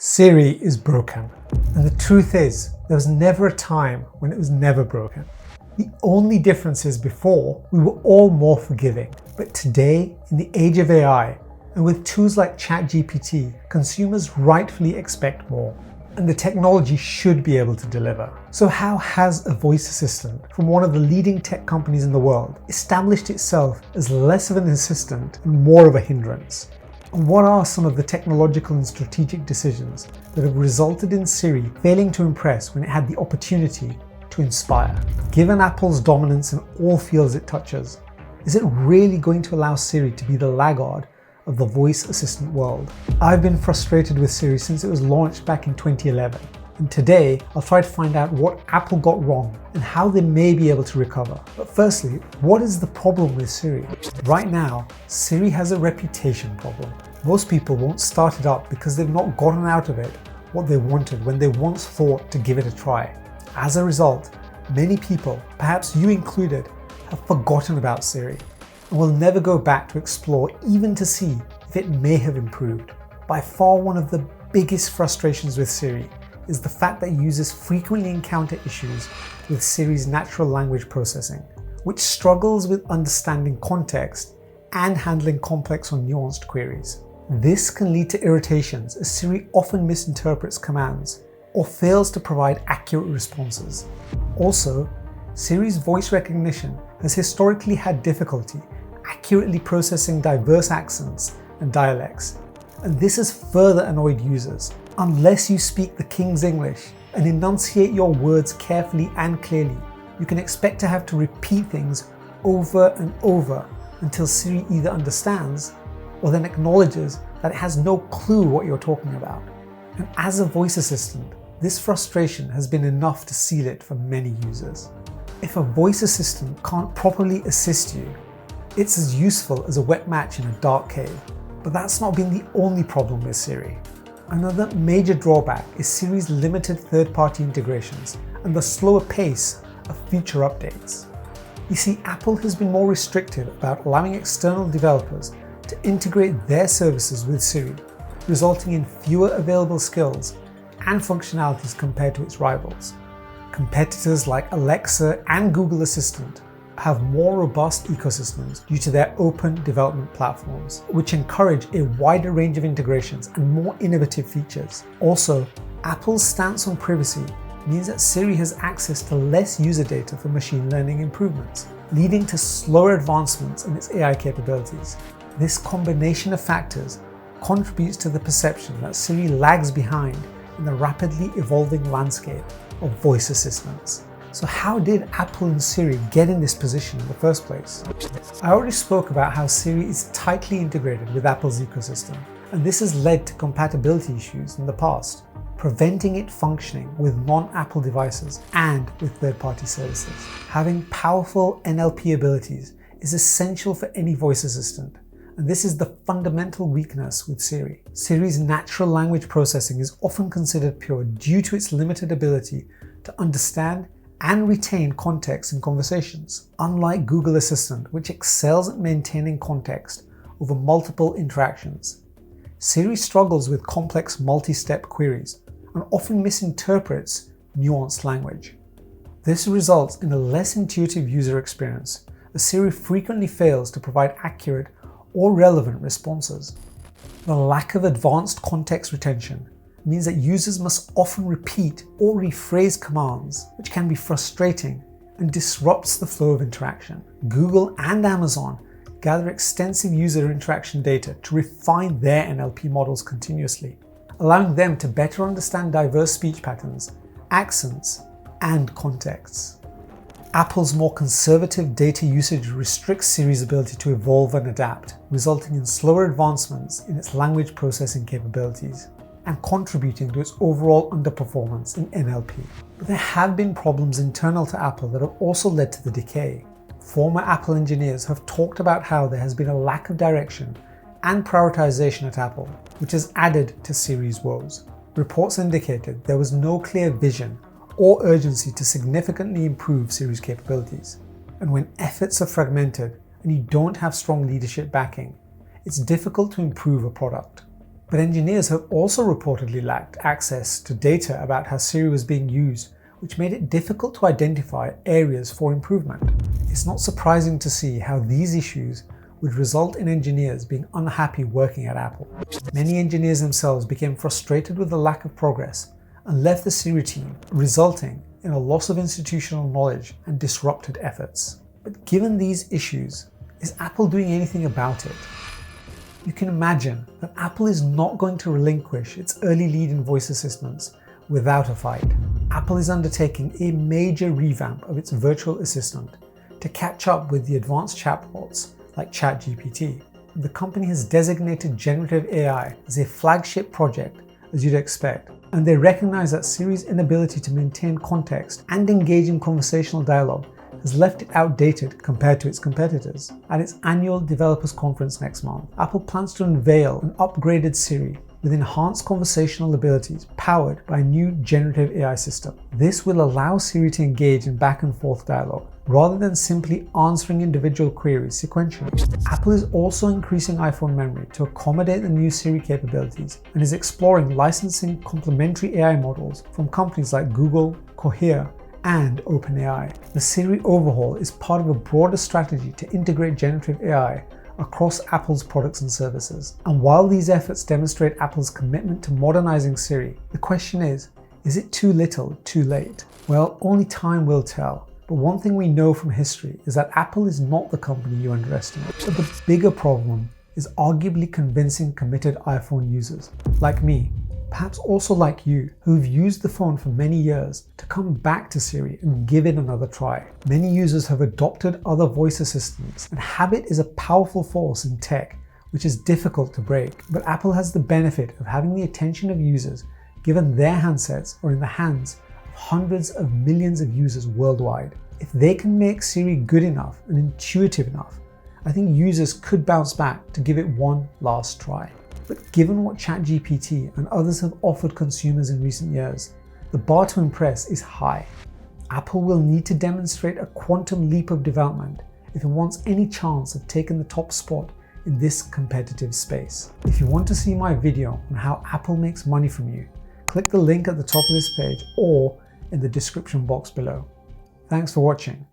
Siri is broken. And the truth is, there was never a time when it was never broken. The only difference is before, we were all more forgiving. But today, in the age of AI, and with tools like ChatGPT, consumers rightfully expect more. And the technology should be able to deliver. So how has a voice assistant from one of the leading tech companies in the world established itself as less of an assistant and more of a hindrance? And what are some of the technological and strategic decisions that have resulted in Siri failing to impress when it had the opportunity to inspire? Given Apple's dominance in all fields it touches, is it really going to allow Siri to be the laggard of the voice assistant world? I've been frustrated with Siri since it was launched back in 2011. And today, I'll try to find out what Apple got wrong and how they may be able to recover. But firstly, what is the problem with Siri? Right now, Siri has a reputation problem. Most people won't start it up because they've not gotten out of it what they wanted when they once thought to give it a try. As a result, many people, perhaps you included, have forgotten about Siri and will never go back to explore even to see if it may have improved. By far one of the biggest frustrations with Siri is the fact that users frequently encounter issues with Siri's natural language processing, which struggles with understanding context and handling complex or nuanced queries. This can lead to irritations as Siri often misinterprets commands or fails to provide accurate responses. Also, Siri's voice recognition has historically had difficulty accurately processing diverse accents and dialects, and this has further annoyed users. Unless you speak the King's English and enunciate your words carefully and clearly, you can expect to have to repeat things over and over until Siri either understands or then acknowledges that it has no clue what you're talking about. And as a voice assistant, this frustration has been enough to seal it for many users. If a voice assistant can't properly assist you, it's as useful as a wet match in a dark cave. But that's not been the only problem with Siri. Another major drawback is Siri's limited third-party integrations and the slower pace of feature updates. You see, Apple has been more restrictive about allowing external developers to integrate their services with Siri, resulting in fewer available skills and functionalities compared to its rivals. Competitors like Alexa and Google Assistant have more robust ecosystems due to their open development platforms, which encourage a wider range of integrations and more innovative features. Also, Apple's stance on privacy means that Siri has access to less user data for machine learning improvements, leading to slower advancements in its AI capabilities. This combination of factors contributes to the perception that Siri lags behind in the rapidly evolving landscape of voice assistants. So how did Apple and Siri get in this position in the first place? I already spoke about how Siri is tightly integrated with Apple's ecosystem, and this has led to compatibility issues in the past, preventing it functioning with non-Apple devices and with third-party services. Having powerful NLP abilities is essential for any voice assistant, and this is the fundamental weakness with Siri. Siri's natural language processing is often considered pure due to its limited ability to understand and retain context in conversations. Unlike Google Assistant, which excels at maintaining context over multiple interactions, Siri struggles with complex multi-step queries and often misinterprets nuanced language. This results in a less intuitive user experience, as Siri frequently fails to provide accurate or relevant responses. The lack of advanced context retention means that users must often repeat or rephrase commands, which can be frustrating and disrupts the flow of interaction. Google and Amazon gather extensive user interaction data to refine their NLP models continuously, allowing them to better understand diverse speech patterns, accents, and contexts. Apple's more conservative data usage restricts Siri's ability to evolve and adapt, resulting in slower advancements in its language processing capabilities and contributing to its overall underperformance in NLP. But there have been problems internal to Apple that have also led to the decay. Former Apple engineers have talked about how there has been a lack of direction and prioritization at Apple, which has added to Siri's woes. Reports indicated there was no clear vision or urgency to significantly improve Siri's capabilities. And when efforts are fragmented and you don't have strong leadership backing, it's difficult to improve a product. But engineers have also reportedly lacked access to data about how Siri was being used, which made it difficult to identify areas for improvement. It's not surprising to see how these issues would result in engineers being unhappy working at Apple. Many engineers themselves became frustrated with the lack of progress and left the Siri team, resulting in a loss of institutional knowledge and disrupted efforts. But given these issues, is Apple doing anything about it? You can imagine that Apple is not going to relinquish its early lead in voice assistants without a fight. Apple is undertaking a major revamp of its virtual assistant to catch up with the advanced chatbots like ChatGPT. The company has designated generative AI as a flagship project, as you'd expect, and they recognize that Siri's inability to maintain context and engage in conversational dialogue has left it outdated compared to its competitors. At its annual developers conference next month, Apple plans to unveil an upgraded Siri with enhanced conversational abilities powered by a new generative AI system. This will allow Siri to engage in back and forth dialogue rather than simply answering individual queries sequentially. Apple is also increasing iPhone memory to accommodate the new Siri capabilities and is exploring licensing complementary AI models from companies like Google, Cohere, and OpenAI. The Siri overhaul is part of a broader strategy to integrate generative AI across Apple's products and services. And while these efforts demonstrate Apple's commitment to modernizing Siri, the question is it too little, too late? Well, only time will tell. But one thing we know from history is that Apple is not the company you underestimate. But the bigger problem is arguably convincing committed iPhone users, like me, perhaps also like you, who've used the phone for many years, to come back to Siri and give it another try. Many users have adopted other voice assistants, and habit is a powerful force in tech, which is difficult to break. But Apple has the benefit of having the attention of users, given their handsets are in the hands of hundreds of millions of users worldwide. If they can make Siri good enough and intuitive enough, I think users could bounce back to give it one last try. But given what ChatGPT and others have offered consumers in recent years, the bar to impress is high. Apple will need to demonstrate a quantum leap of development if it wants any chance of taking the top spot in this competitive space. If you want to see my video on how Apple makes money from you, click the link at the top of this page or in the description box below. Thanks for watching.